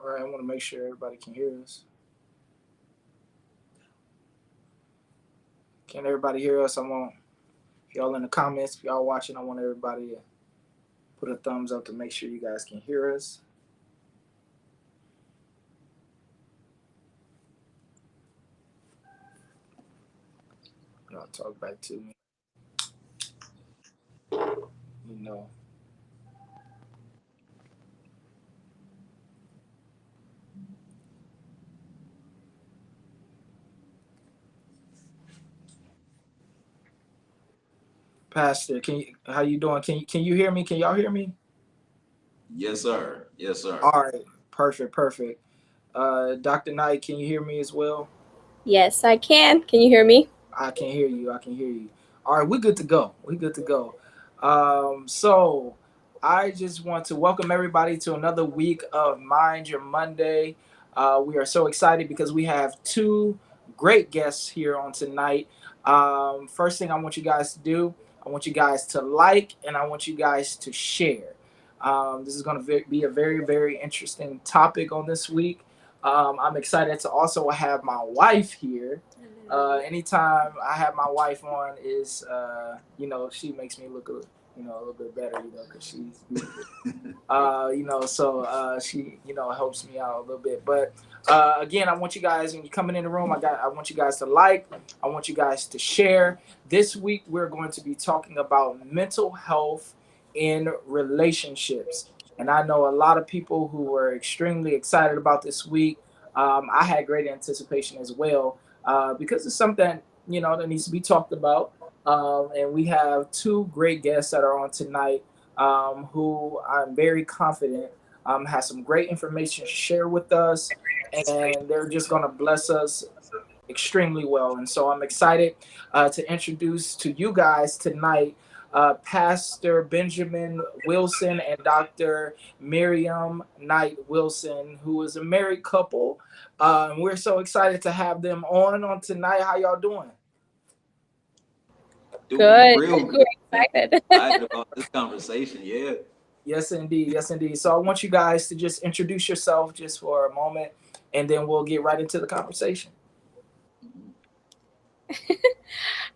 right, I want to make sure everybody can hear us. Can everybody hear us? I want, if y'all in the comments, if y'all watching, I want everybody to put a thumbs up to make sure you guys can hear us. Y'all talk back to me. You know. Pastor, how you doing? Can you hear me? Can y'all hear me? Yes, sir. Yes, sir. All right. Perfect. Dr. Knight, can you hear me as well? Yes, I can. Can you hear me? I can hear you. All right, we're good to go. So I just want to welcome everybody to another week of Mind Your Monday. We are so excited because we have two great guests here on tonight. First thing I want you guys to do, I want you guys to like and I want you guys to share. This is going to be a very, very interesting topic on this week. I'm excited to also have my wife here. Anytime I have my wife on is, she makes me look a little bit better, because she's beautiful. So she, helps me out a little bit. But again, I want you guys, when you're coming in the room, I want you guys to like, I want you guys to share. This week, we're going to be talking about mental health in relationships. And I know a lot of people who were extremely excited about this week. I had great anticipation as well because it's something, that needs to be talked about. And we have two great guests that are on tonight who I'm very confident has some great information to share with us. And they're just going to bless us extremely well. And so I'm excited to introduce to you guys tonight Pastor Benjamin Wilson and Dr. Mirriam Knight-Wilson, who is a married couple. We're so excited to have them on tonight. How y'all doing? Good. Real We're excited. Excited about this conversation. Yeah. Yes, indeed. So I want you guys to just introduce yourself just for a moment, and then we'll get right into the conversation.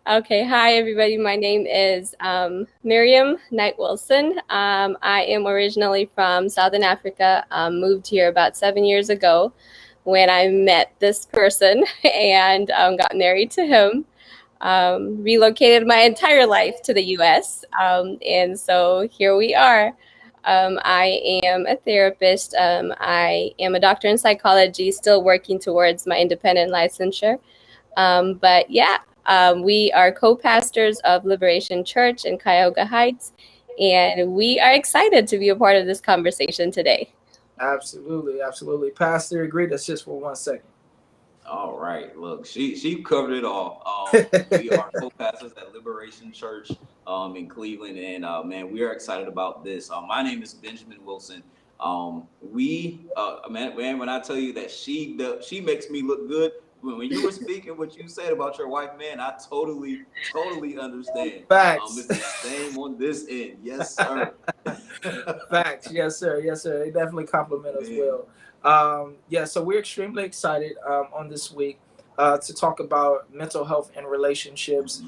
Okay. Hi, everybody. My name is Mirriam Knight-Wilson. I am originally from Southern Africa. Moved here about 7 years ago when I met this person and got married to him. Relocated my entire life to the U.S. And so here we are. I am a therapist. I am a doctor in psychology, still working towards my independent licensure. But yeah, we are co-pastors of Liberation Church in Cuyahoga Heights, and we are excited to be a part of this conversation today. Absolutely. Pastor, greet us just for 1 second. All right. Look, she covered it all. We are co-pastors at Liberation Church in Cleveland, and man, we are excited about this. My name is Benjamin Wilson. Man, when I tell you that she makes me look good. When you were speaking what you said about your wife, man, I totally understand. Facts. It's the same on this end. Yes, sir. Facts. Yes, sir. They definitely compliment us well. So we're extremely excited on this week to talk about mental health and relationships.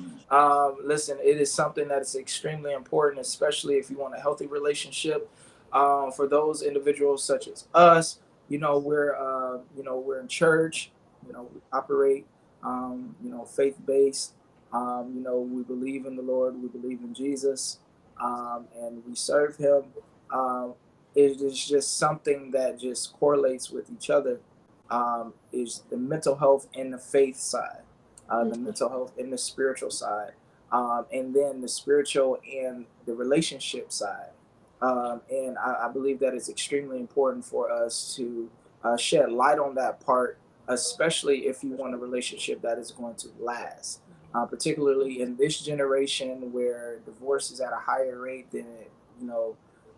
Listen, it is something that is extremely important, especially if you want a healthy relationship. For those individuals such as us, we're in church. We operate, faith-based. We believe in the Lord. We believe in Jesus, and we serve Him. It is just something that just correlates with each other. Is the mental health and the faith side, the mental health and the spiritual side, and then the spiritual and the relationship side. And I believe that it's extremely important for us to shed light on that part, especially if you want a relationship that is going to last. Particularly in this generation where divorce is at a higher rate than it,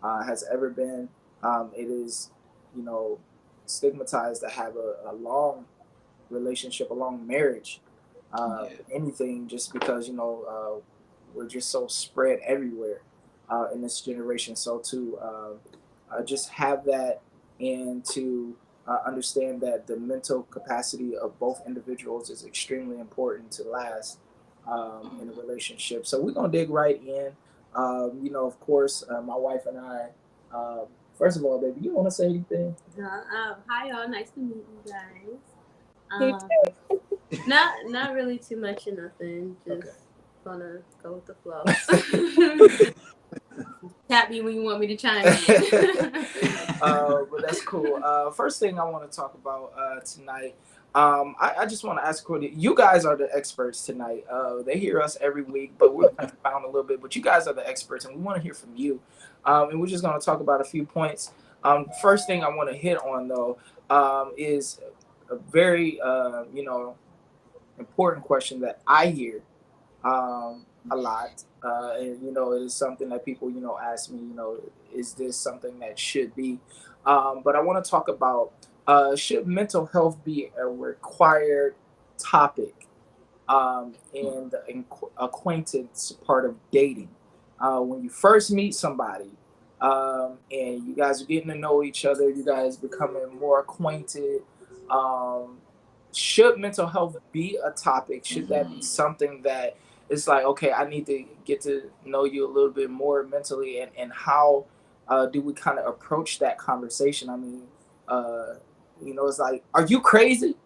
has ever been. It is, stigmatized to have a long relationship, a long marriage, anything, just because we're just so spread everywhere in this generation. So to just have that and to understand that the mental capacity of both individuals is extremely important to last in a relationship. So we're gonna dig right in. Of course, my wife and I. First of all, baby, you want to say anything? Hi, y'all. Nice to meet you guys. You Not really too much or nothing. Just Okay. gonna go with the flow. Tap me when you want me to chime in. But that's cool. First thing I want to talk about tonight. I just want to ask Cody. You guys are the experts tonight. They hear us every week, but we're going to expound a little bit. But you guys are the experts, and we want to hear from you. And we're just going to talk about a few points. First thing I want to hit on though is a very important question that I hear a lot. And it is something that people ask me, is this something that should be? But I want to talk about should mental health be a required topic in the acquaintance part of dating? When you first meet somebody and you guys are getting to know each other, you guys becoming more acquainted. Should mental health be a topic? Should that be something that it's like, okay, I need to get to know you a little bit more mentally, and how do we kind of approach that conversation? I mean, it's like, are you crazy?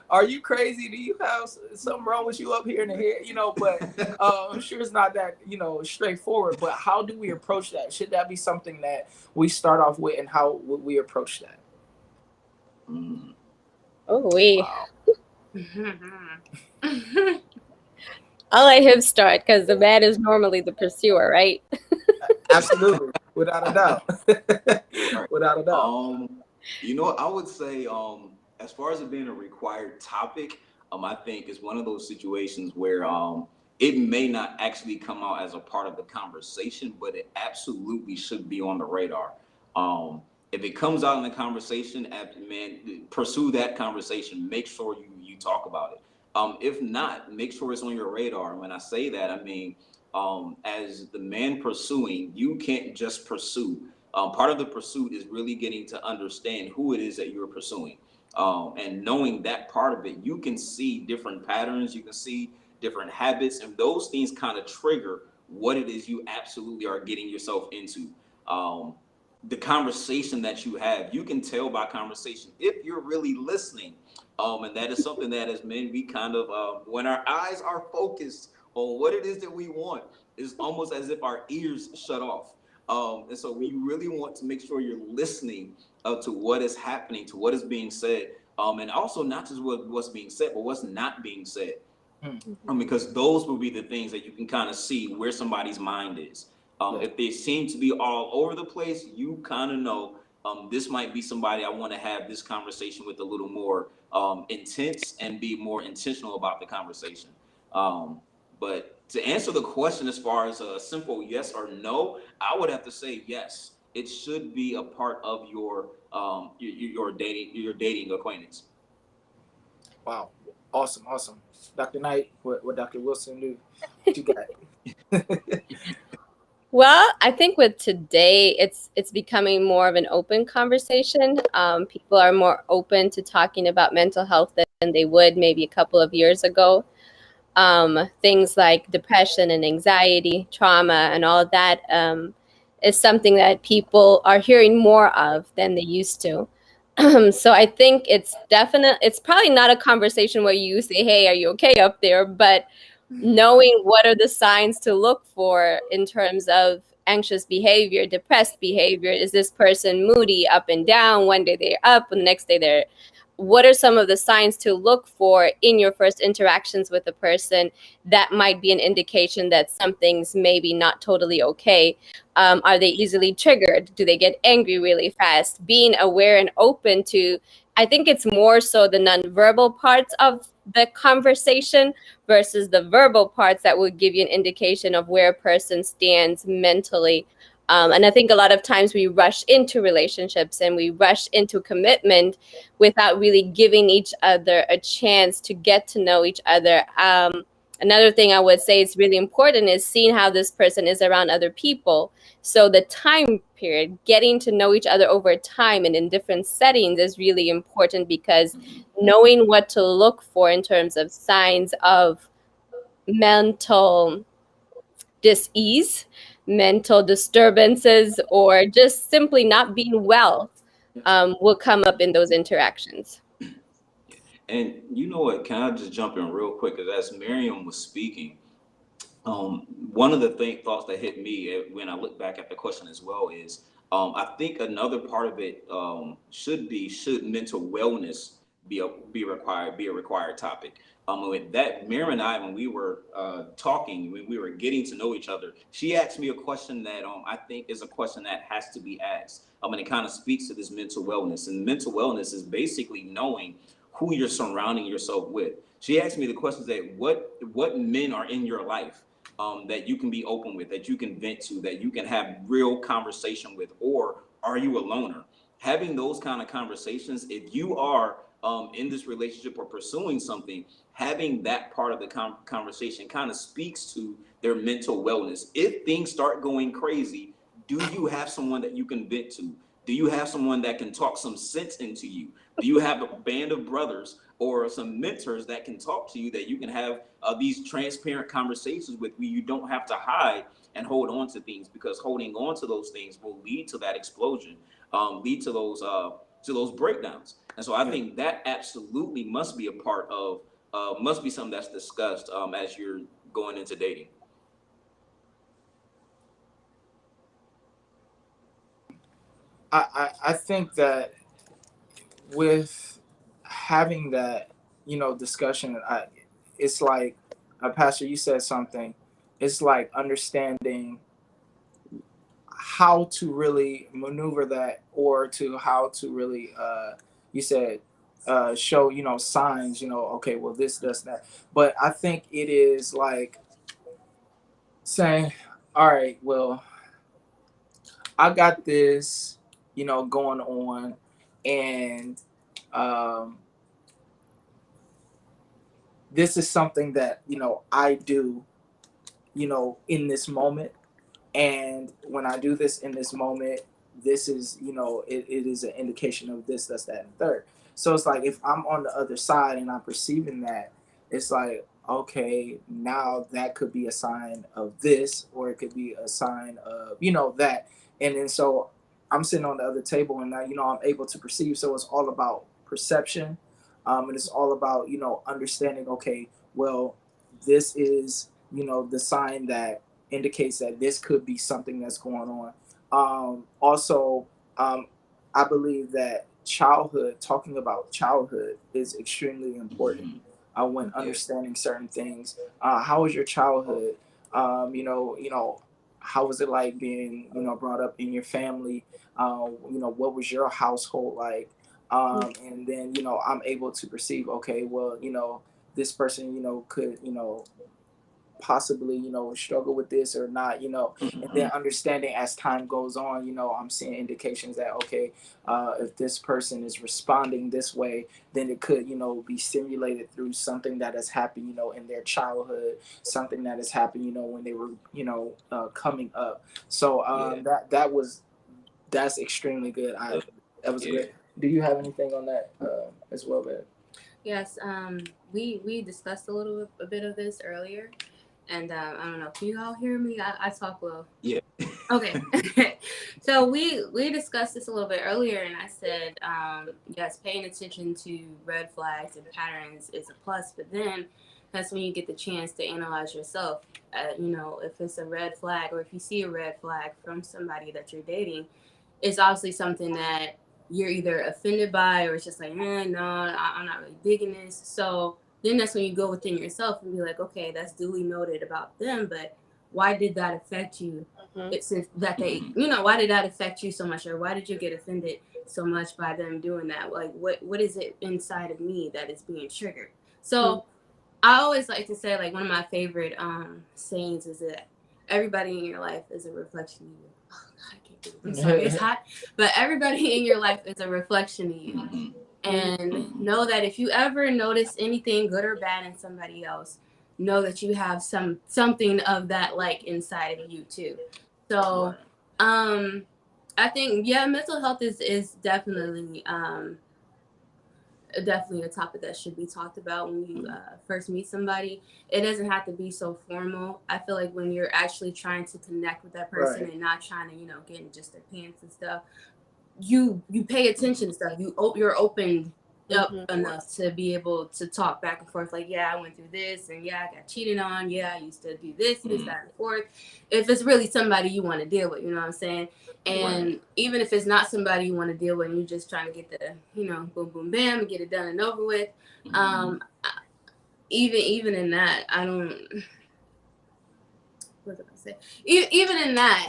Are you crazy? Do you have something wrong with you up here in the head? But I'm sure it's not that, straightforward. But how do we approach that? Should that be something that we start off with, and how would we approach that? Oh, we. Wow. I'll let him start because the man is normally the pursuer, right? Absolutely, without a doubt. Without a doubt. I would say, as far as it being a required topic, I think it's one of those situations where it may not actually come out as a part of the conversation, but it absolutely should be on the radar. If it comes out in the conversation, man, pursue that conversation. Make sure you talk about it. If not, make sure it's on your radar. And when I say that, I mean, as the man pursuing, you can't just pursue. Part of the pursuit is really getting to understand who it is that you're pursuing. And knowing that part of it, you can see different patterns, you can see different habits, and those things kind of trigger what it is you absolutely are getting yourself into. The conversation that you have, you can tell by conversation if you're really listening. And that is something that as men, we kind of, when our eyes are focused on what it is that we want, it's almost as if our ears shut off. And so we really want to make sure you're listening to what is happening, to what is being said. And also not just what's being said, but what's not being said. Because those will be the things that you can kind of see where somebody's mind is. If they seem to be all over the place, you kind of know this might be somebody I want to have this conversation with a little more intense and be more intentional about the conversation. But to answer the question as far as a simple yes or no, I would have to say yes. It should be a part of your dating acquaintance. Wow, awesome. Dr. Knight, what Dr. Wilson do? What you got? Well, I think with today, it's becoming more of an open conversation. People are more open to talking about mental health than they would maybe a couple of years ago. Things like depression and anxiety, trauma, and all of that is something that people are hearing more of than they used to. So I think it's probably not a conversation where you say, "Hey, are you okay up there?" But knowing what are the signs to look for in terms of anxious behavior, depressed behavior. Is this person moody, up and down? One day they're up, and the next day they're. What are some of the signs to look for in your first interactions with a person that might be an indication that something's maybe not totally okay? Are they easily triggered? Do they get angry really fast? Being aware and open to, I think it's more so the nonverbal parts of the conversation versus the verbal parts that would give you an indication of where a person stands mentally. And I think a lot of times we rush into relationships and we rush into commitment without really giving each other a chance to get to know each other. Another thing I would say is really important is seeing how this person is around other people. So the time period, getting to know each other over time and in different settings is really important, because knowing what to look for in terms of signs of mental dis-ease, mental disturbances, or just simply not being well will come up in those interactions. And you know what? Can I just jump in real quick? Because as Mirriam was speaking, one of the thoughts that hit me when I look back at the question as well is, I think another part of it should mental wellness be a required topic. With that, Mira and I, when we were talking, when we were getting to know each other, she asked me a question that I think is a question that has to be asked. And it kind of speaks to this mental wellness. And mental wellness is basically knowing who you're surrounding yourself with. She asked me the questions that what men are in your life that you can be open with, that you can vent to, that you can have real conversation with, or are you a loner? Having those kind of conversations, if you are in this relationship or pursuing something, having that part of the conversation kind of speaks to their mental wellness. If things start going crazy, do you have someone that you can vent to? Do you have someone that can talk some sense into you? Do you have a band of brothers or some mentors that can talk to you, that you can have these transparent conversations with, where you don't have to hide and hold on to things, because holding on to those things will lead to that explosion, lead to those breakdowns. And so I think that absolutely must be a part of, must be something that's discussed as you're going into dating. I think that with having that, discussion, it's like, Pastor, you said something. It's like understanding how to really maneuver that, or to how to really, you said, show, signs, okay, well, this does that. But I think it is like saying, all right, well, I got this, going on, and um, this is something that I do, in this moment, and when I do this in this moment, this is it is an indication of this, that's that, and third. So it's like, if I'm on the other side and I'm perceiving that, it's like, okay, now that could be a sign of this, or it could be a sign of that. And then so I'm sitting on the other table, and now I'm able to perceive. So it's all about perception, and it's all about understanding, okay, well, this is the sign that indicates that this could be something that's going on. Also, I believe that talking about childhood is extremely important when understanding certain things. How was your childhood? How was it like being brought up in your family? What was your household like? And then I'm able to perceive, okay, well, this person could possibly struggle with this or not, and then understanding as time goes on, I'm seeing indications that, okay, if this person is responding this way, then it could be stimulated through something that has happened in their childhood, something that has happened when they were coming up. So that's extremely good. That was great. Do you have anything on that as well, babe? Yes, we discussed a bit of this earlier, and I don't know. Can you all hear me? I talk well. Yeah. Okay. So we discussed this a little bit earlier, and I said, yes, paying attention to red flags and patterns is a plus, but then that's when you get the chance to analyze yourself. If it's a red flag, or if you see a red flag from somebody that you're dating, it's obviously something that you're either offended by, or it's just like, no, I'm not really digging this. So then that's when you go within yourself and be like, okay, that's duly noted about them, but why did that affect you? It's that they, why did that affect you so much, or why did you get offended so much by them doing that? Like, what is it inside of me that is being triggered? So I always like to say, like, one of my favorite sayings is that everybody in your life is a reflection of you. Oh, God, I can't do it. I'm sorry, it's hot. But everybody in your life is a reflection of you. And know that if you ever notice anything good or bad in somebody else, know that you have something of that like inside of you too. So I think mental health is definitely definitely a topic that should be talked about when you first meet somebody. It doesn't have to be so formal. I feel like when you're actually trying to connect with that person and not trying to, get in just their pants and stuff, you pay attention to stuff. You're open up enough to be able to talk back and forth. Like, yeah, I went through this, and yeah, I got cheated on. Yeah, I used to do this, that, and forth. If it's really somebody you want to deal with, you know what I'm saying? And even if it's not somebody you want to deal with, and you're just trying to get the, boom, boom, bam, and get it done and over with. Even in that, I don't. What did I say? Even in that,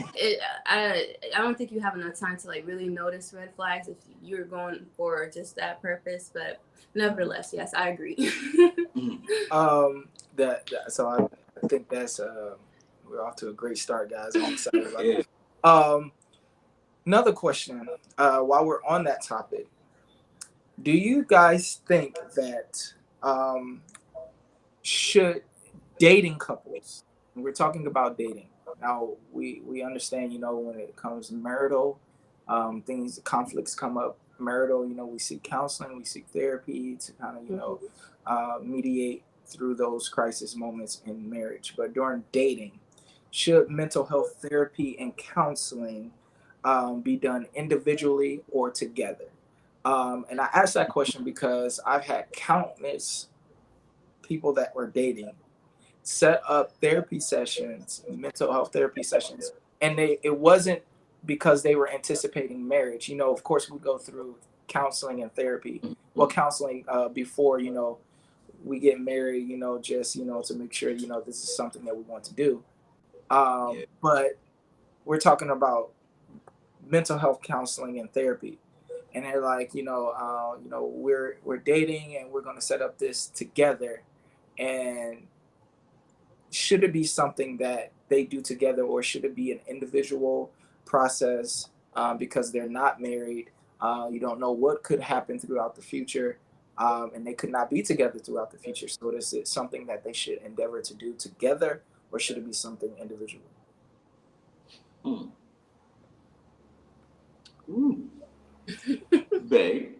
I don't think you have enough time to like really notice red flags if you're going for just that purpose. But nevertheless, yes, I agree. So I think that's we're off to a great start, guys. I'm excited about it. Another question, while we're on that topic, do you guys think that should dating couples, we're talking about dating now, we understand, when it comes to marital things, conflicts come up marital, we seek counseling, we seek therapy to kind of mediate through those crisis moments in marriage. But during dating, should mental health therapy and counseling be done individually or together? And I asked that question because I've had countless people that were dating set up therapy sessions, mental health therapy sessions, and it wasn't because they were anticipating marriage. Of course, we go through counseling and therapy. Well, counseling before we get married. Just to make sure this is something that we want to do. But we're talking about mental health counseling and therapy, and they're like, we're dating and we're going to set up this together, and should it be something that they do together, or should it be an individual process because they're not married? You don't know what could happen throughout the future, and they could not be together throughout the future. So is it something that they should endeavor to do together, or should it be something individual? Babe.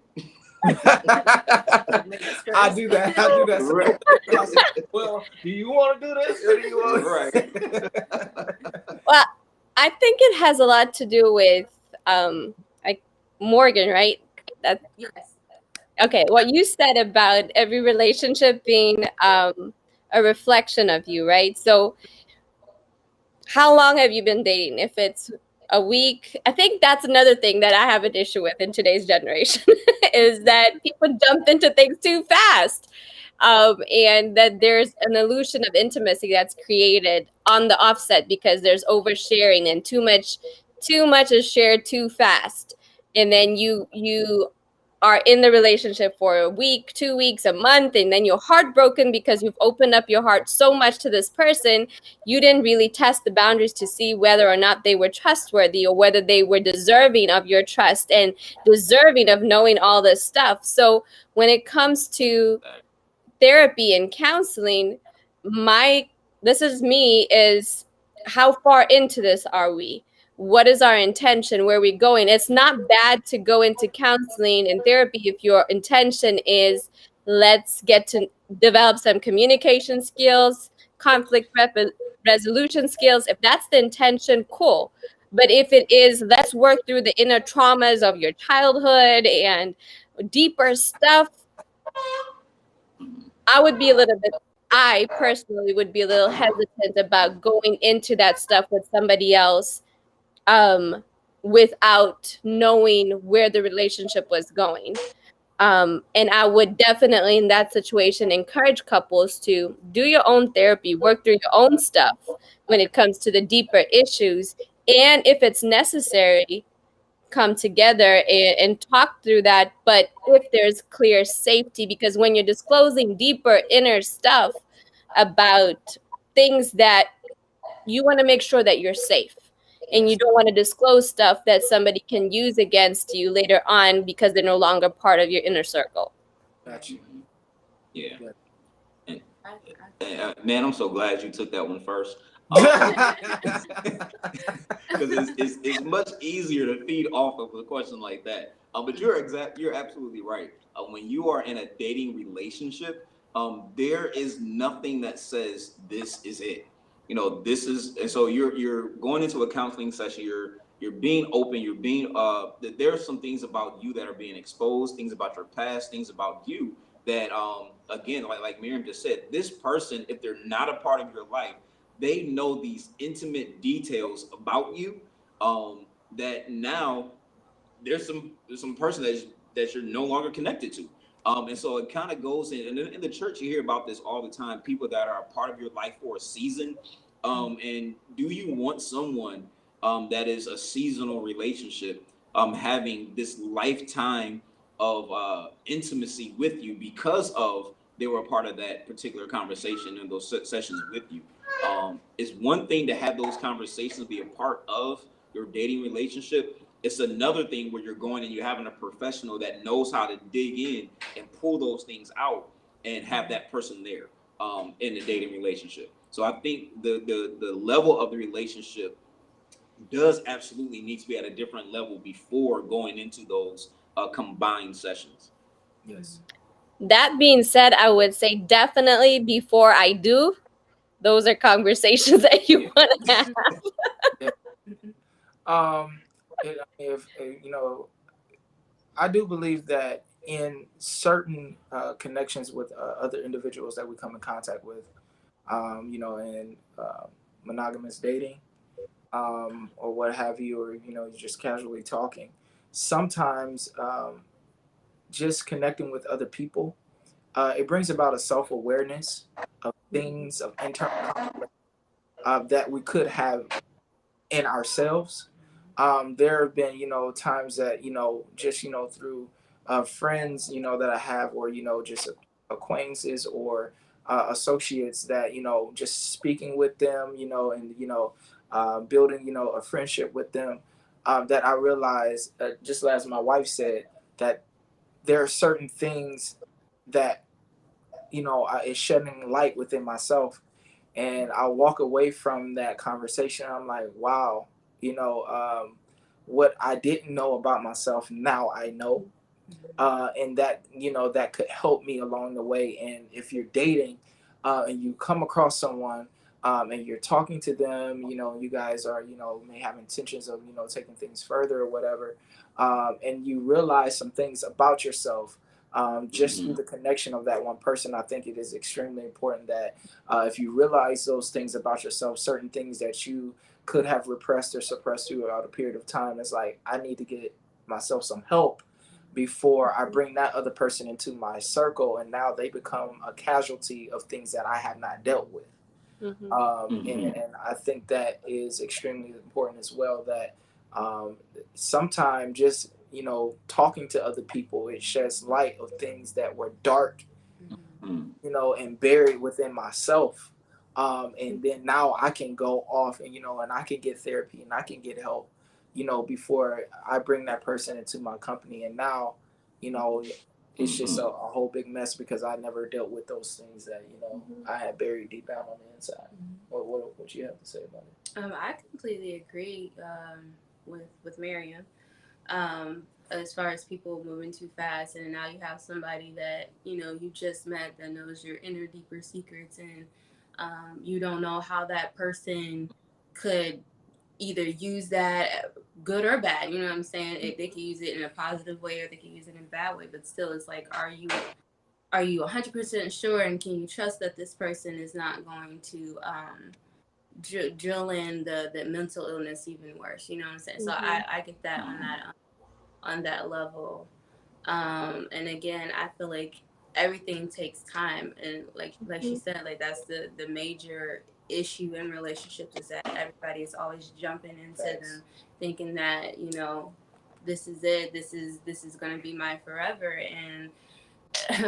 I do that. Right. Well, do you want to do this, or do you want Well, I think it has a lot to do with like Morgan, right? Yes. Okay, what you said about every relationship being a reflection of you, right? So how long have you been dating? If it's a week, I think that's another thing that I have an issue with in today's generation is that people jump into things too fast. And that there's an illusion of intimacy that's created on the offset because there's oversharing and too much is shared too fast. And then you are in the relationship for a week, 2 weeks, a month, and then you're heartbroken because you've opened up your heart so much to this person. You didn't really test the boundaries to see whether or not they were trustworthy or whether they were deserving of your trust and deserving of knowing all this stuff. So when it comes to therapy and counseling, this is me, is how far into this are we? What is our intention? Where are we going? It's not bad to go into counseling and therapy if your intention is let's get to develop some communication skills, conflict resolution skills. If that's the intention, cool. But if it is let's work through the inner traumas of your childhood and deeper stuff, I personally would be a little hesitant about going into that stuff with somebody else without knowing where the relationship was going. And I would definitely in that situation encourage couples to do your own therapy, work through your own stuff when it comes to the deeper issues. And if it's necessary, come together and talk through that. But if there's clear safety, because when you're disclosing deeper inner stuff about things that you want to make sure that you're safe, and you don't want to disclose stuff that somebody can use against you later on because they're no longer part of your inner circle. Got you. Yeah. Man, I'm so glad you took that one first. Because it's much easier to feed off of a question like that. But you're absolutely right. When you are in a dating relationship, there is nothing that says this is it. You know, this is, and so you're going into a counseling session. You're being open. You're being there are some things about you that are being exposed. Things about your past. Things about you that again, like Mirriam just said, this person, if they're not a part of your life, they know these intimate details about you, that now there's some person that you're no longer connected to. And so it kind of goes in the church, you hear about this all the time, people that are a part of your life for a season. And do you want someone that is a seasonal relationship, having this lifetime of intimacy with you because of they were a part of that particular conversation and those sessions with you? It's one thing to have those conversations be a part of your dating relationship. It's another thing where you're going and you're having a professional that knows how to dig in and pull those things out and have that person there in the dating relationship. So I think the level of the relationship does absolutely need to be at a different level before going into those combined sessions. Yes. That being said, I would say definitely before I do, those are conversations that you want to have. Yeah. If you know, I do believe that in certain connections with other individuals that we come in contact with, you know, in monogamous dating, or what have you, or you know, just casually talking. Sometimes just connecting with other people, it brings about a self awareness of things, of internal conflict that we could have in ourselves. There have been, you know, times that, you know, just, you know, through friends, you know, that I have, or, you know, just acquaintances or associates that, you know, just speaking with them, you know, and, you know, building, you know, a friendship with them, that I realized, just as my wife said, that there are certain things that, you know, is shedding light within myself, and I walk away from that conversation. I'm like, wow, you know, what I didn't know about myself, now I know, and that, you know, that could help me along the way. And if you're dating, and you come across someone, and you're talking to them, you know, you guys are, you know, may have intentions of, you know, taking things further or whatever, and you realize some things about yourself, just through the connection of that one person. I think it is extremely important that, if you realize those things about yourself, certain things that you could have repressed or suppressed throughout a period of time, it's like, I need to get myself some help before I bring that other person into my circle, and now they become a casualty of things that I have not dealt with. And I think that is extremely important as well, that sometimes just, you know, talking to other people, it sheds light of things that were dark, you know, and buried within myself. And then now I can go off and, you know, and I can get therapy and I can get help, you know, before I bring that person into my company. And now, you know, it's just a whole big mess because I never dealt with those things that, you know, I had buried deep down on the inside. What you have to say about it? I completely agree with Mirriam. As far as people moving too fast, and now you have somebody that, you know, you just met that knows your inner deeper secrets, and you don't know how that person could either use that good or bad. You know what I'm saying? They can use it in a positive way or they can use it in a bad way. But still, it's like, are you 100% sure, and can you trust that this person is not going to drill in the mental illness even worse? You know what I'm saying? So I get that on that level. And again, I feel like everything takes time, and like she said, like that's the major issue in relationships, is that everybody is always jumping into them, thinking that, you know, this is it, this is going to be my forever, and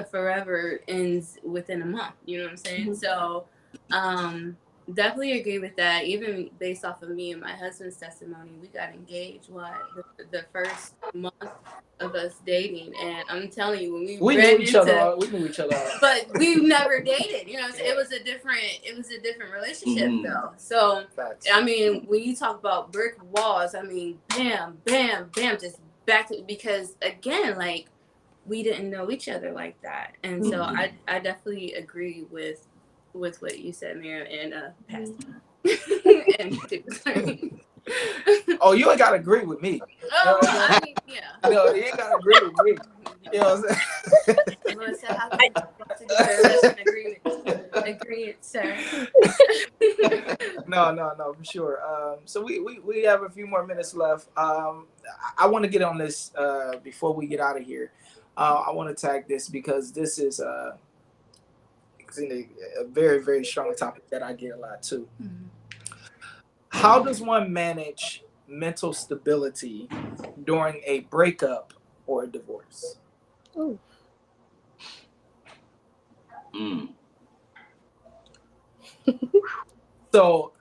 forever ends within a month. You know what I'm saying? So Definitely agree with that. Even based off of me and my husband's testimony, we got engaged the first month of us dating, and I'm telling you, when We knew each other. We knew each other. but we never dated. You know, so it was a different relationship though. So Facts. I mean, when you talk about brick walls, I mean, bam, bam, bam, just back to, because again, like, we didn't know each other like that, and so I definitely agree with what you said, Mirriam, and and Oh, you ain't gotta agree with me. oh, I mean, yeah. No, you ain't gotta agree with me. You know what I'm saying? Everyone said, how can we work together? That's an agreement. Agreement, sir. No, for sure. So we have a few more minutes left. I want to get on this before we get out of here. I want to tag this because this is a very, very strong topic that I get a lot too. Mm-hmm. How does one manage mental stability during a breakup or a divorce? Ooh. So,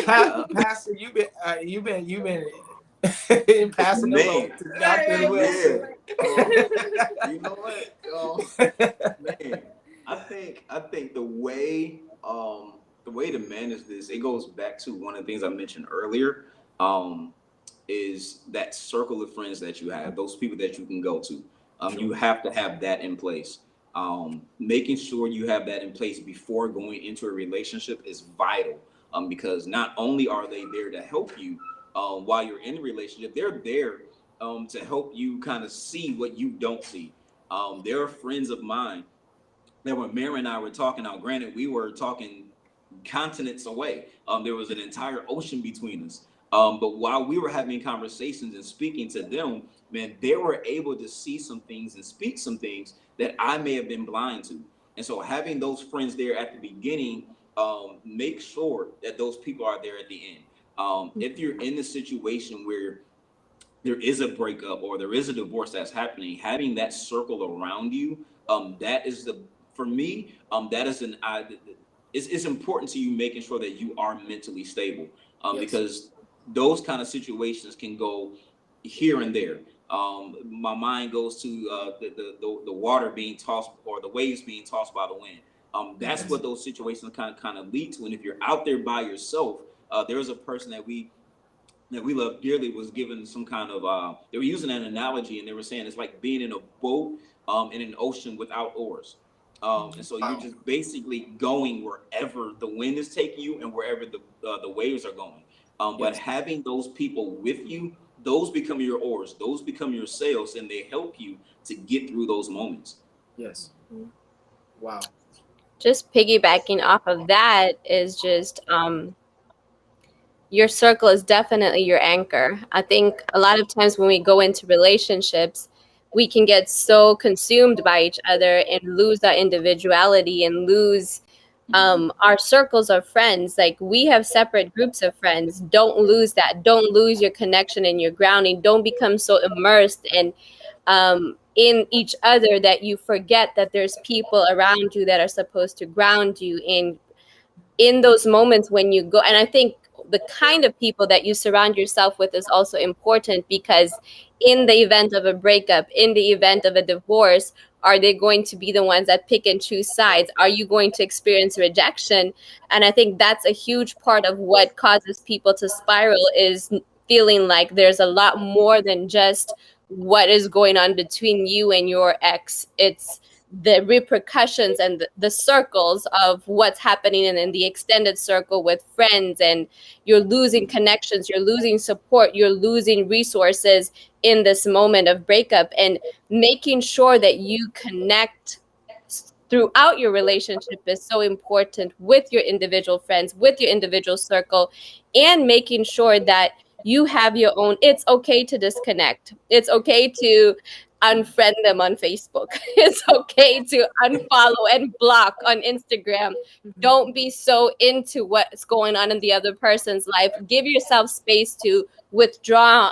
Pastor, you've been passing the load to Dr. Wilson. You know what? Man, I think the way to manage this, it goes back to one of the things I mentioned earlier, is that circle of friends that you have, those people that you can go to. You have to have that in place. Making sure you have that in place before going into a relationship is vital, because not only are they there to help you while you're in a relationship, they're there to help you kind of see what you don't see. There are friends of mine that when Mary and I were talking, now granted, we were talking continents away. There was an entire ocean between us. But while we were having conversations and speaking to them, man, they were able to see some things and speak some things that I may have been blind to. And so having those friends there at the beginning, make sure that those people are there at the end. If you're in the situation where there is a breakup or there is a divorce that's happening, having that circle around you, that is for me, that is it's important to you making sure that you are mentally stable, because those kind of situations can go here and there. My mind goes to the water being tossed or the waves being tossed by the wind. That's what those situations kind of lead to. And if you're out there by yourself, there's a person that we love dearly was given some kind of they were using an analogy, and they were saying it's like being in a boat in an ocean without oars. And so you're just basically going wherever the wind is taking you and wherever the waves are going. But having those people with you, those become your oars, those become your sails, and they help you to get through those moments. Yes. Wow. Just piggybacking off of that is just your circle is definitely your anchor. I think a lot of times when we go into relationships, we can get so consumed by each other and lose our individuality and lose our circles of friends. Like, we have separate groups of friends. Don't lose that. Don't lose your connection and your grounding. Don't become so immersed and in each other that you forget that there's people around you that are supposed to ground you in those moments when you go. And I think the kind of people that you surround yourself with is also important, because in the event of a breakup, in the event of a divorce, are they going to be the ones that pick and choose sides? Are you going to experience rejection? And I think that's a huge part of what causes people to spiral, is feeling like there's a lot more than just what is going on between you and your ex. It's the repercussions and the circles of what's happening in the extended circle with friends, and you're losing connections, you're losing support, you're losing resources in this moment of breakup. And making sure that you connect throughout your relationship is so important with your individual friends, with your individual circle, and making sure that you have your own. It's okay to disconnect. It's okay to unfriend them on Facebook. It's okay to unfollow and block on Instagram. Don't be so into what's going on in the other person's life. Give yourself space to withdraw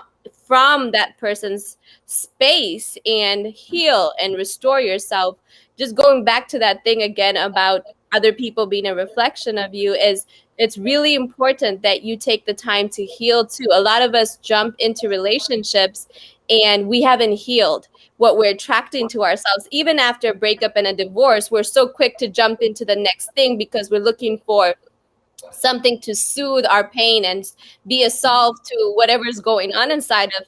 from that person's space and heal and restore yourself. Just going back to that thing again about other people being a reflection of you, is it's really important that you take the time to heal too. A lot of us jump into relationships and we haven't healed what we're attracting to ourselves. Even after a breakup and a divorce, we're so quick to jump into the next thing because we're looking for something to soothe our pain and be a solve to whatever's going on inside of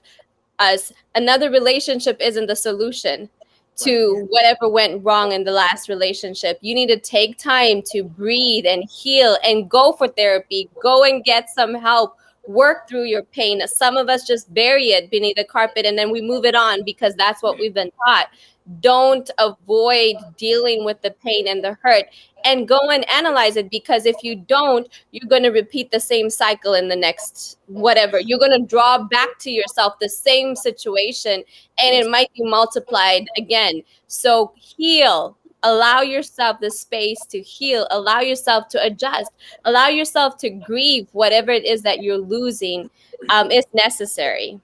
us. Another relationship isn't the solution to whatever went wrong in the last relationship. You need to take time to breathe and heal and go for therapy. Go and get some help. Work through your pain. Some of us just bury it beneath the carpet and then we move it on because that's what we've been taught. Don't avoid dealing with the pain and the hurt, and go and analyze it, because if you don't, you're going to repeat the same cycle in the next whatever. You're going to draw back to yourself the same situation and it might be multiplied again. So heal. Allow yourself the space to heal. Allow yourself to adjust. Allow yourself to grieve whatever it is that you're losing. It's necessary.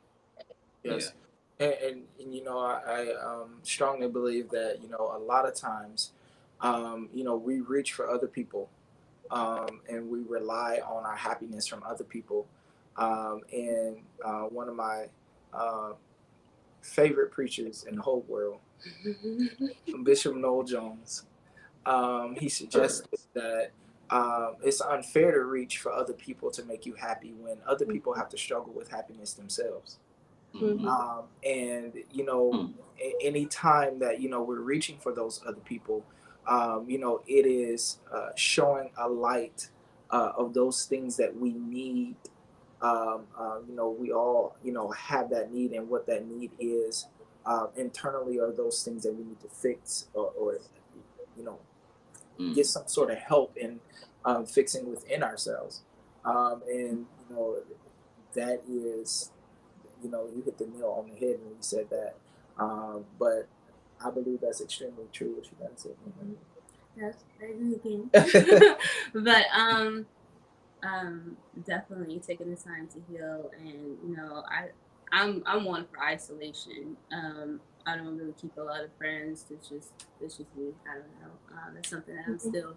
Yes. And you know, I strongly believe that, you know, a lot of times, you know, we reach for other people, and we rely on our happiness from other people. And one of my favorite preachers in the whole world, Bishop Noel Jones, he suggested that it's unfair to reach for other people to make you happy when other people have to struggle with happiness themselves. And you know, any time that, you know, we're reaching for those other people, you know, it is showing a light of those things that we need. You know, we all, you know, have that need, and what that need is internally are those things that we need to fix, or you know, get some sort of help in fixing within ourselves. And you know, that is, you know, you hit the nail on the head when you said that. But I believe that's extremely true what you guys said. Yes, I agree again. But definitely taking the time to heal, and you know, I'm one for isolation. I don't really keep a lot of friends. It's just me. I don't know. That's something that I'm still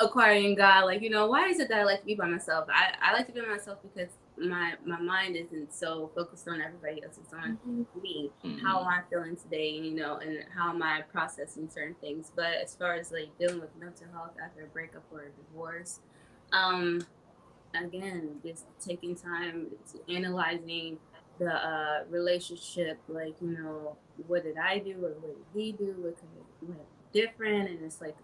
acquiring God. Like, you know, why is it that I like to be by myself? I like to be by myself because my mind isn't so focused on everybody else. It's on me. How am I feeling today? You know, and how am I processing certain things? But as far as like dealing with mental health after a breakup or a divorce, again, just taking time to analyzing the relationship, like, you know, what did I do or what did he do, what could have went different, and it's like,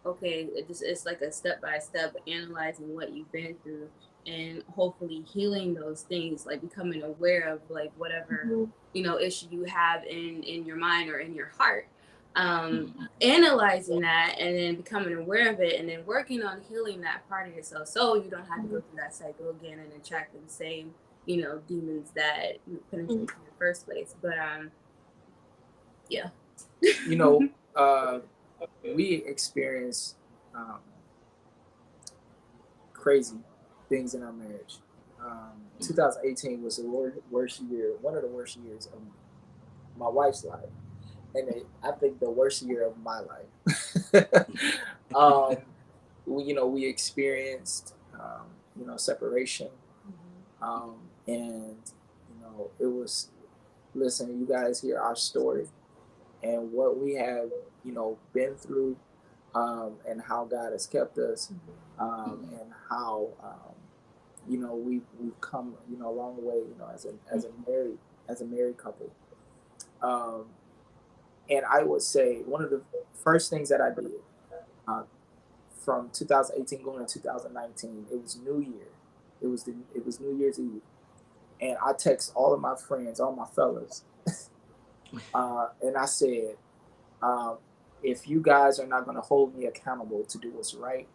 okay, it's like a step by step analyzing what you've been through and hopefully healing those things, like becoming aware of like whatever you know issue you have in your mind or in your heart, analyzing that and then becoming aware of it and then working on healing that part of yourself so you don't have to go through that cycle again and attract the same, you know, demons that you penetrate in the first place. But yeah. You know, we experience crazy things in our marriage. 2018 was the worst year, one of the worst years of my wife's life, and I think the worst year of my life. We experienced, separation, and it was. Listen, you guys hear our story and what we have, been through, and how God has kept us, and how we've come a long way, as a married couple. And I would say one of the first things that I did from 2018 going to 2019, it was New Year. It was New Year's Eve, and I text all of my friends, all my fellas, and I said, if you guys are not going to hold me accountable to do what's right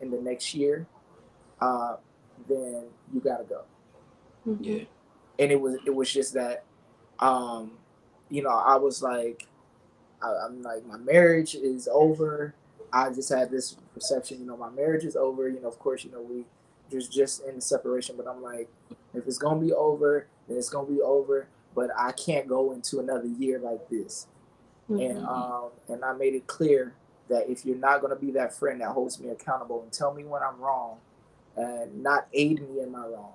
in the next year, then you got to go. Yeah. And it was just that, I was like, I'm like, my marriage is over. I just had this perception, my marriage is over. Of course, we just in the separation, but I'm like, If it's gonna be over, then it's gonna be over. But I can't go into another year like this. And I made it clear that if you're not gonna be that friend that holds me accountable and tell me when I'm wrong, and not aid me in my wrong,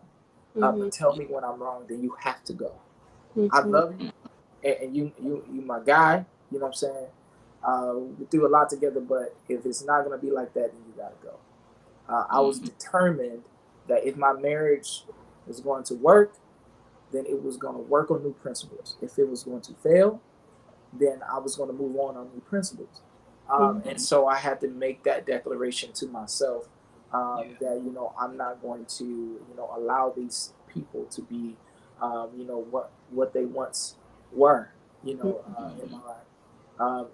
but tell me when I'm wrong, then you have to go. I love you, and you my guy. You know what I'm saying? We do a lot together, but if it's not gonna be like that, then you gotta go. I was determined that if my marriage was going to work, then it was going to work on new principles. If it was going to fail, then I was going to move on new principles. And so I had to make that declaration to myself that, I'm not going to, allow these people to be, what they once were, in my life.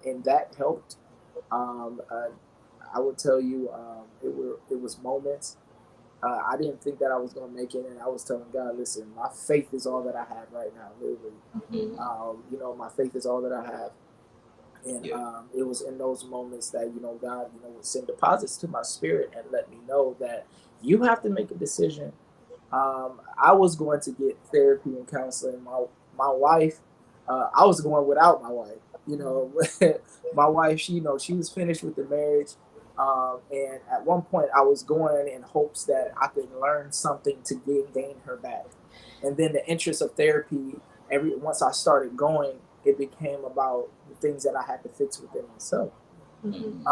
And that helped. I would tell you, it was moments. I didn't think that I was going to make it, and I was telling God, listen, my faith is all that I have right now, literally. My faith is all that I have. And it was in those moments that, God, would send deposits to my spirit and let me know that you have to make a decision. I was going to get therapy and counseling. My wife, I was going without my wife. My wife, she was finished with the marriage. And at one point, I was going in hopes that I could learn something to gain her back. And then the interest of therapy, once I started going, it became about the things that I had to fix within myself. And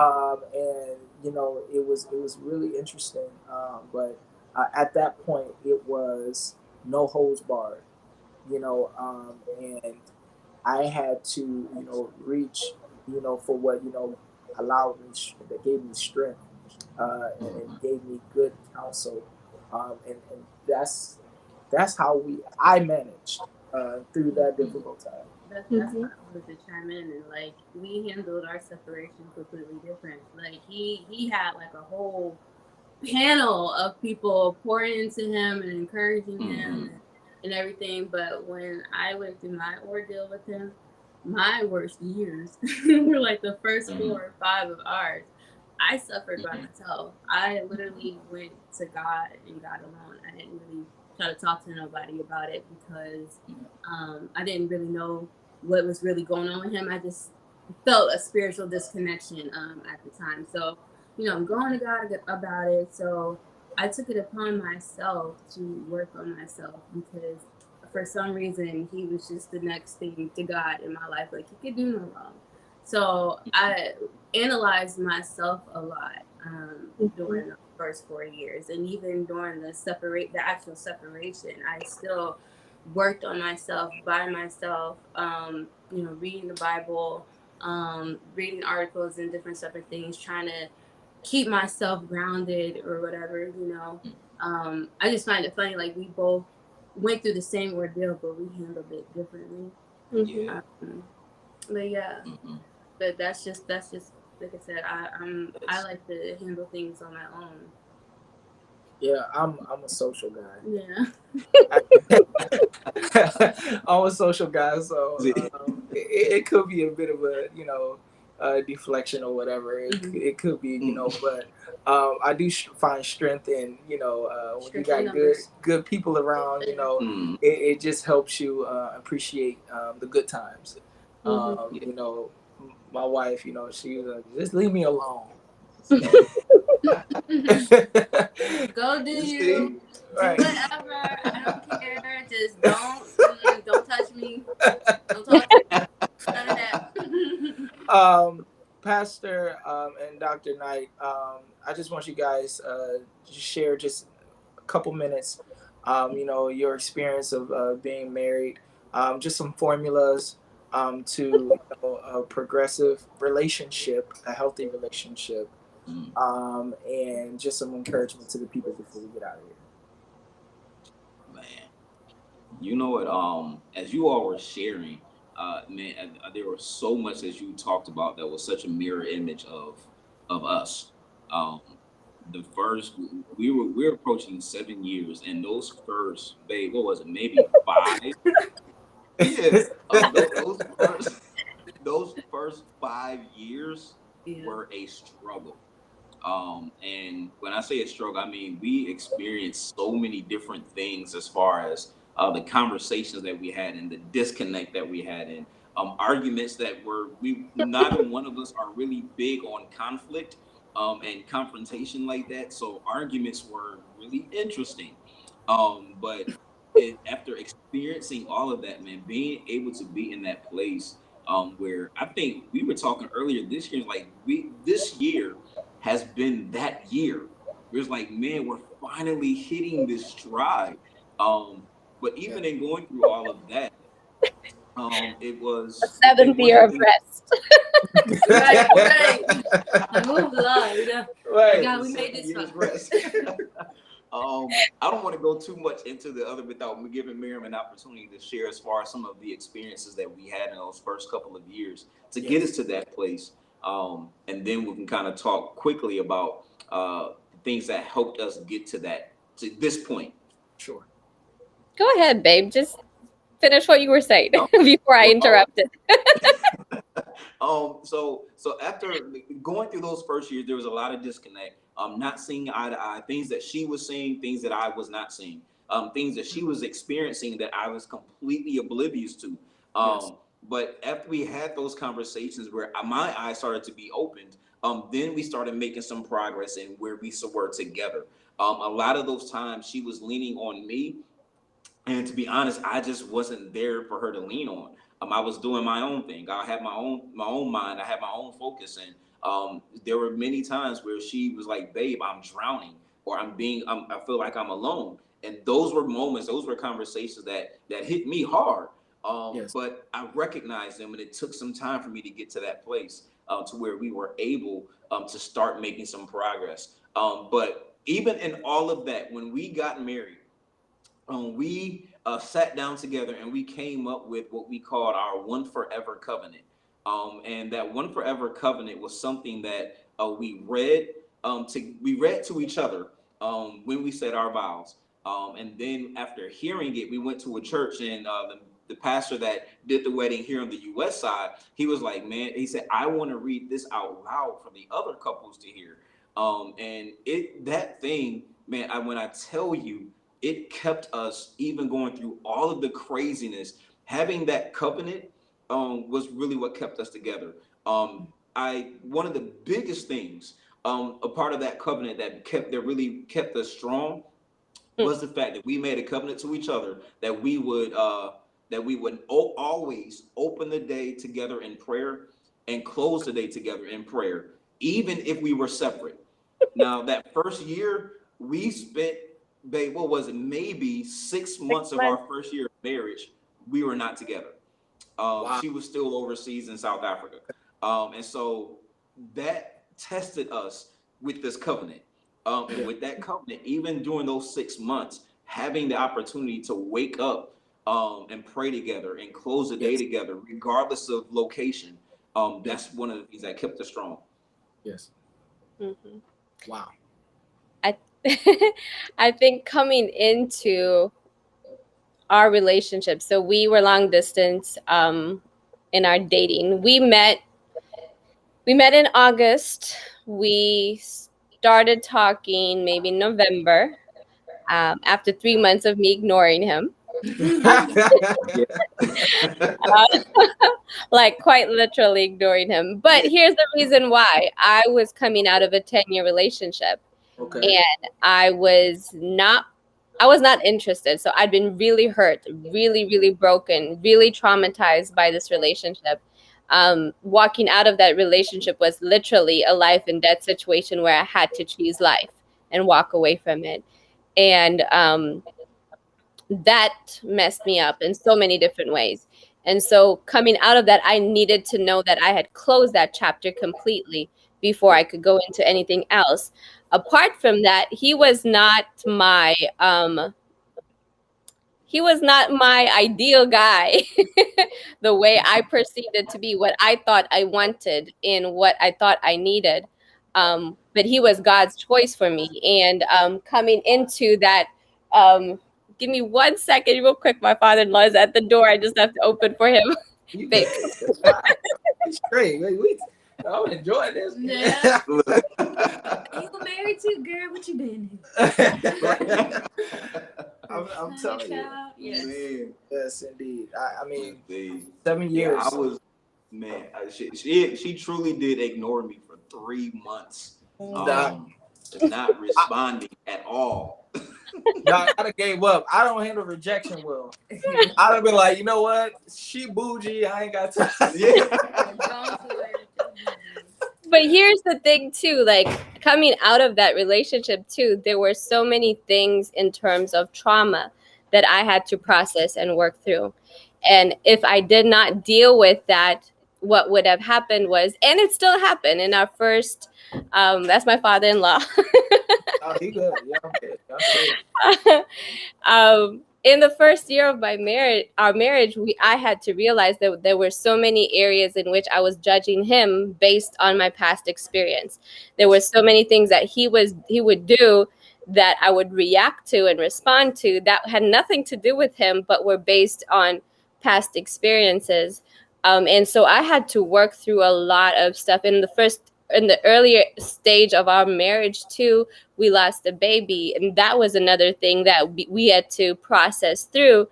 it was really interesting. But at that point, it was no holds barred. And I had to reach for what allowed me, that gave me strength, and gave me good counsel, and that's how I managed through that difficult time. That's what I wanted to chime in, and like we handled our separation completely different. Like he had like a whole panel of people pouring into him and encouraging him and everything. But when I went through my ordeal with him, my worst years were like the first 4 or 5 of ours. I suffered by myself. I literally went to God and God alone. I didn't really try to talk to nobody about it because I didn't really know what was really going on with him. I just felt a spiritual disconnection at the time. So, I'm going to God about it. So I took it upon myself to work on myself because for some reason he was just the next thing to God in my life. Like he could do no wrong. So I analyzed myself a lot during the first 4 years, and even during the actual separation, I still worked on myself by myself. Reading the Bible, reading articles and different separate things, trying to keep myself grounded or whatever. I just find it funny. Like we both went through the same ordeal, but we handled it differently. But yeah. But that's just like I said, I like to handle things on my own. Yeah, I'm a social guy. Yeah. I'm a social guy, so it could be a bit of a deflection or whatever. It could be, but I do find strength in when you got good people around. It just helps you appreciate the good times. My wife, she was like, just leave me alone. Go do you. Right. Do whatever. I don't care. Just don't touch me. Don't talk to me. None of that. Pastor and Dr. Knight, I just want you guys to share just a couple minutes, your experience of being married, just some formulas to a progressive relationship, a healthy relationship, and just some encouragement to the people before we get out of here. Man, you know what? As you all were sharing, man, there was so much as you talked about that was such a mirror image of us. The first we're approaching 7 years, and those first, babe, what was it? Maybe 5. Yes, those first 5 years were a struggle. And when I say a struggle, I mean we experienced so many different things as far as the conversations that we had and the disconnect that we had and arguments that we neither one of us are really big on conflict and confrontation like that. So arguments were really interesting. But after experiencing all of that, man, being able to be in that place where I think we were talking earlier this year, like this year has been that year. It was like, man, we're finally hitting this stride. But even in going through all of that, it was A seventh year of rest. Right. I moved along. Right. God, we made this fun. I don't want to go too much into the other without giving Mirriam an opportunity to share as far as some of the experiences that we had in those first couple of years to get us to that place. And then we can kind of talk quickly about things that helped us get to this point. Sure. Go ahead, babe. Just finish what you were saying before I interrupted. So after going through those first years, there was a lot of disconnect. Not seeing eye to eye, things that she was seeing, things that I was not seeing, things that she was experiencing that I was completely oblivious to. But after we had those conversations where my eyes started to be opened, then we started making some progress in where we were together. A lot of those times she was leaning on me. And to be honest, I just wasn't there for her to lean on. I was doing my own thing. I had my own mind. I had my own focus. And there were many times where she was like, babe, I'm drowning, or I feel like I'm alone. And those were moments, those were conversations that hit me hard. But I recognized them, and it took some time for me to get to that place to where we were able to start making some progress. But even in all of that, when we got married, we sat down together and we came up with what we called our One Forever Covenant. And that One Forever Covenant was something that we read to each other when we said our vows. And then after hearing it, we went to a church, and the pastor that did the wedding here on the U.S. side, he was like, man, he said, I want to read this out loud for the other couples to hear. And that thing, man, when I tell you, it kept us even going through all of the craziness. Having that covenant was really what kept us together. One of the biggest things, a part of that covenant that really kept us strong was the fact that we made a covenant to each other that we would always open the day together in prayer and close the day together in prayer, even if we were separate. Now, that first year we spent, babe, what was it? Maybe 6 months of our first year of marriage, we were not together. Wow. She was still overseas in South Africa. And so that tested us with this covenant. And with that covenant, even during those 6 months, having the opportunity to wake up and pray together and close the day together, regardless of location, that's one of the things that kept us strong. Yes. Mm-hmm. Wow. I think coming into our relationship, so we were long distance in our dating. We met in August. We started talking maybe in November after 3 months of me ignoring him. Like quite literally ignoring him. But here's the reason why. I was coming out of a 10-year relationship. Okay. And I was not interested. So I'd been really hurt, really, really broken, really traumatized by this relationship. Walking out of that relationship was literally a life and death situation where I had to choose life and walk away from it. And that messed me up in so many different ways. And so coming out of that, I needed to know that I had closed that chapter completely before I could go into anything else. Apart from that, he was not my ideal guy, the way I perceived it to be, what I thought I wanted and what I thought I needed. But he was God's choice for me. And coming into that, give me 1 second real quick. My father-in-law is at the door. I just have to open for him. It's great. I'm enjoying this. Yeah. You married too, girl? What you been? I'm telling you. Yes. Man. Yes, indeed. I mean, Indeed. 7 years. Yeah, I was, man, she truly did ignore me for 3 months. Not responding at all. No, I'd have gave up. I don't handle rejection well. I'd have been like, you know what? She bougie. I ain't got time. Yeah. But here's the thing too, like coming out of that relationship too, there were so many things in terms of trauma that I had to process and work through. And if I did not deal with that, what would have happened was, and it still happened in our first, that's my father-in-law. Oh, he good. Yeah, okay. In the first year of our marriage, I had to realize that there were so many areas in which I was judging him based on my past experience. There were so many things that he would do that I would react to and respond to that had nothing to do with him, but were based on past experiences. And so I had to work through a lot of stuff in the earlier stage of our marriage too. We lost a baby, and that was another thing that we had to process through.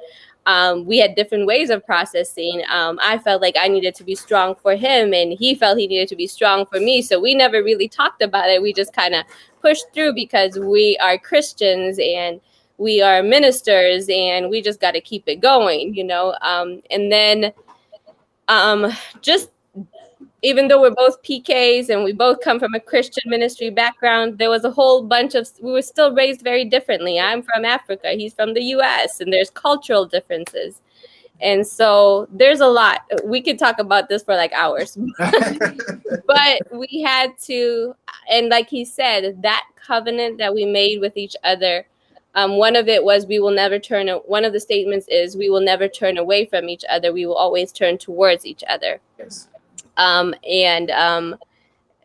We had different ways of processing. I felt like I needed to be strong for him, and he felt he needed to be strong for me. So we never really talked about it. We just kind of pushed through because we are Christians and we are ministers, and we just got to keep it going, you know. And then just even though we're both PKs and we both come from a Christian ministry background, there was a whole bunch of, we were still raised very differently. I'm from Africa, he's from the US, and there's cultural differences. And so there's a lot. We could talk about this for like hours. But we had to, and like he said, that covenant that we made with each other, one of it was one of the statements is we will never turn away from each other. We will always turn towards each other. Yes.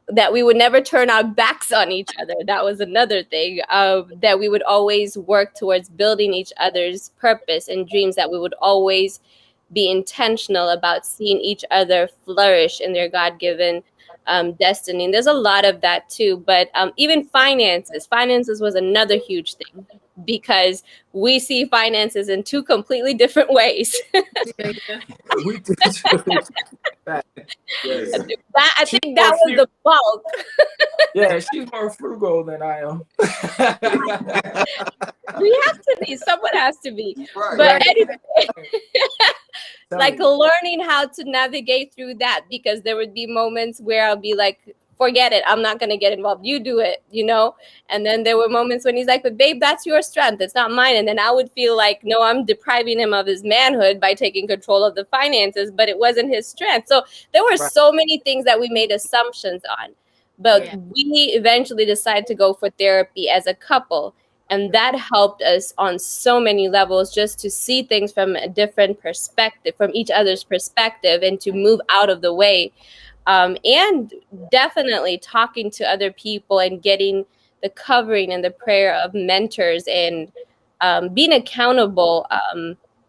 That we would never turn our backs on each other. That was another thing. That we would always work towards building each other's purpose and dreams, that we would always be intentional about seeing each other flourish in their God-given destiny. And there's a lot of that too. But even finances was another huge thing, because we see finances in two completely different ways. We did. Yes. I think that was the bulk. Yeah, she's more frugal than I am. We have to be. Someone has to be. Right. But anyway, like me. learning how to navigate through that, because there would be moments where I'll be like, forget it, I'm not going to get involved. You do it, you know? And then there were moments when he's like, but babe, that's your strength. It's not mine. And then I would feel like, no, I'm depriving him of his manhood by taking control of the finances, but it wasn't his strength. So there were so many things that we made assumptions on. But we eventually decided to go for therapy as a couple. And that helped us on so many levels, just to see things from a different perspective, from each other's perspective, and to move out of the way. And definitely talking to other people and getting the covering and the prayer of mentors, and being accountable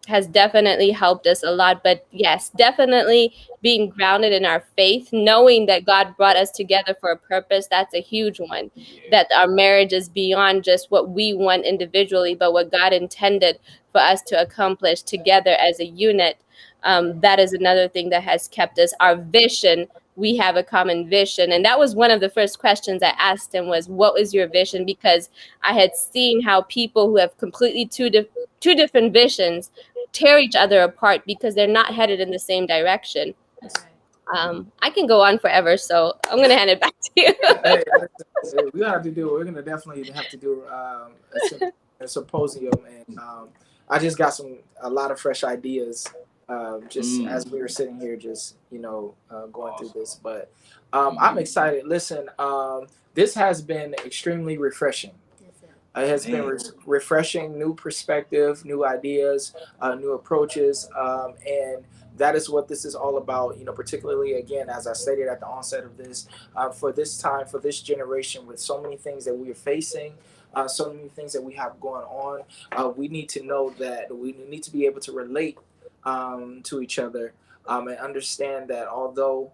has definitely helped us a lot. But yes, definitely being grounded in our faith, knowing that God brought us together for a purpose. That's a huge one. That our marriage is beyond just what we want individually, but what God intended for us to accomplish together as a unit. That is another thing that has kept us. Our vision, we have a common vision. And that was one of the first questions I asked him was, what was your vision? Because I had seen how people who have completely two different visions tear each other apart because they're not headed in the same direction. I can go on forever, so I'm going to hand it back to you. We're going to definitely have to do a symposium. And I just got a lot of fresh ideas. As we were sitting here, going through this, but I'm excited. Listen, this has been extremely refreshing. It has been refreshing, new perspective, new ideas, new approaches, and that is what this is all about. You know, particularly again, as I stated at the onset of this, for this time, for this generation, with so many things that we are facing. So many things that we have going on. We need to know that we need to be able to relate to each other and understand that although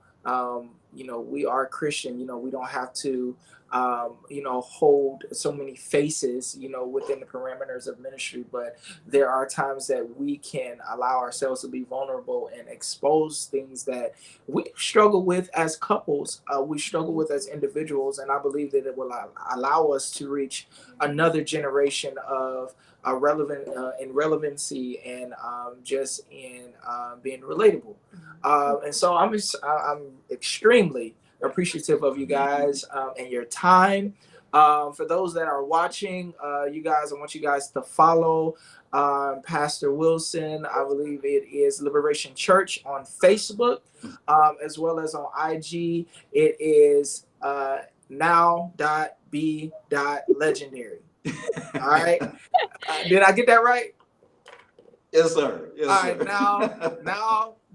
we are Christian. We don't have to, hold so many faces, within the parameters of ministry. But there are times that we can allow ourselves to be vulnerable and expose things that we struggle with as couples, we struggle with as individuals. And I believe that it will allow us to reach another generation of in relevancy and just in being relatable. And so I'm extremely appreciative of you guys and your time. For those that are watching, you guys, I want you guys to follow Pastor Wilson. I believe it is Liberation Church on Facebook, as well as on IG. It is now.b.legendary. All right. Did I get that right? Yes, sir. Yes, All sir. right.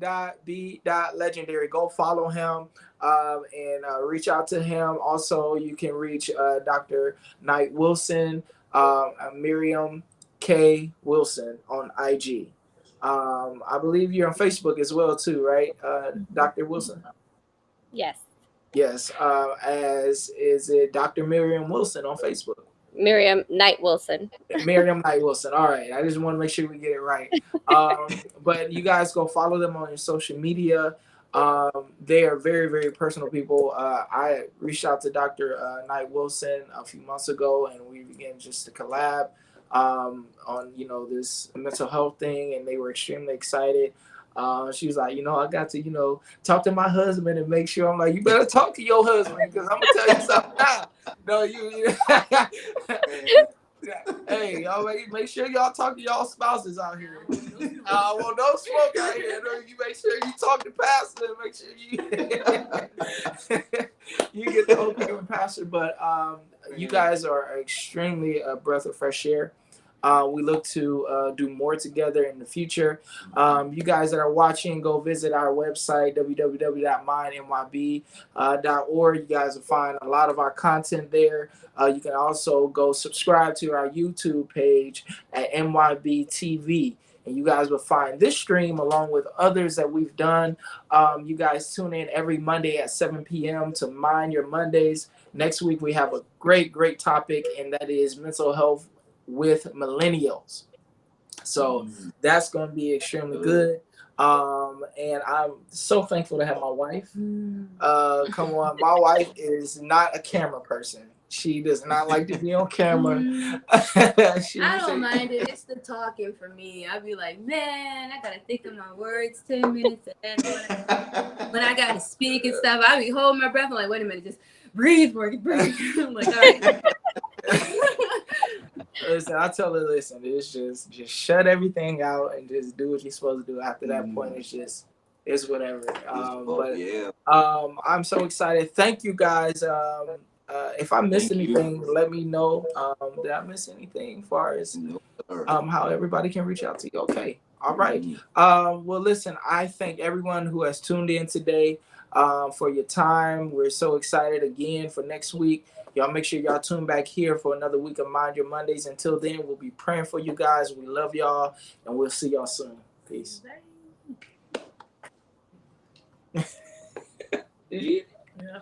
Now.b.legendary. Go follow him and reach out to him. Also, you can reach Dr. Knight-Wilson, Mirriam K. Wilson on IG. I believe you're on Facebook as well too, right, Dr. Wilson? Yes. Yes. As is it Dr. Mirriam Wilson on Facebook? Mirriam Knight-Wilson. Mirriam Knight-Wilson. All right. I just want to make sure we get it right. But you guys go follow them on your social media. They are very, very personal people. I reached out to Dr. Knight-Wilson a few months ago, and we began just to collab on, this mental health thing, and they were extremely excited. She was like, I got to, talk to my husband and make sure. I'm like, you better talk to your husband because I'm going to tell you something now. No, you hey, y'all make sure y'all talk to y'all spouses out here. Well, no smoke out here. You make sure you talk to pastor and make sure you get the okay with pastor. But you guys are extremely a breath of fresh air. We look to do more together in the future. You guys that are watching, go visit our website, www.myb.org. You guys will find a lot of our content there. You can also go subscribe to our YouTube page at MYB TV. And you guys will find this stream along with others that we've done. You guys tune in every Monday at 7 p.m. to Mind Your Mondays. Next week, we have a great, great topic, and that is mental health with millennials. So that's going to be extremely good. And I'm so thankful to have my wife. Come on. My wife is not a camera person. She does not like to be on camera. I don't mind it. It's the talking for me. I'll be like, man, I got to think of my words 10 minutes ahead. When I got to speak and stuff, I'll be holding my breath. I'm like, wait a minute, just breathe, breathe. I'm like, all right. Listen, I tell her, listen, it's just shut everything out and just do what you're supposed to do. After that point, it's whatever. I'm so excited. Thank you guys. If I missed anything, let me know. Did I miss anything as far as how everybody can reach out to you? Okay. All right. Well, listen, I thank everyone who has tuned in today for your time. We're so excited again for next week. Y'all make sure y'all tune back here for another week of Mind Your Mondays. Until then, we'll be praying for you guys. We love y'all, and we'll see y'all soon. Peace. Did you? Yeah.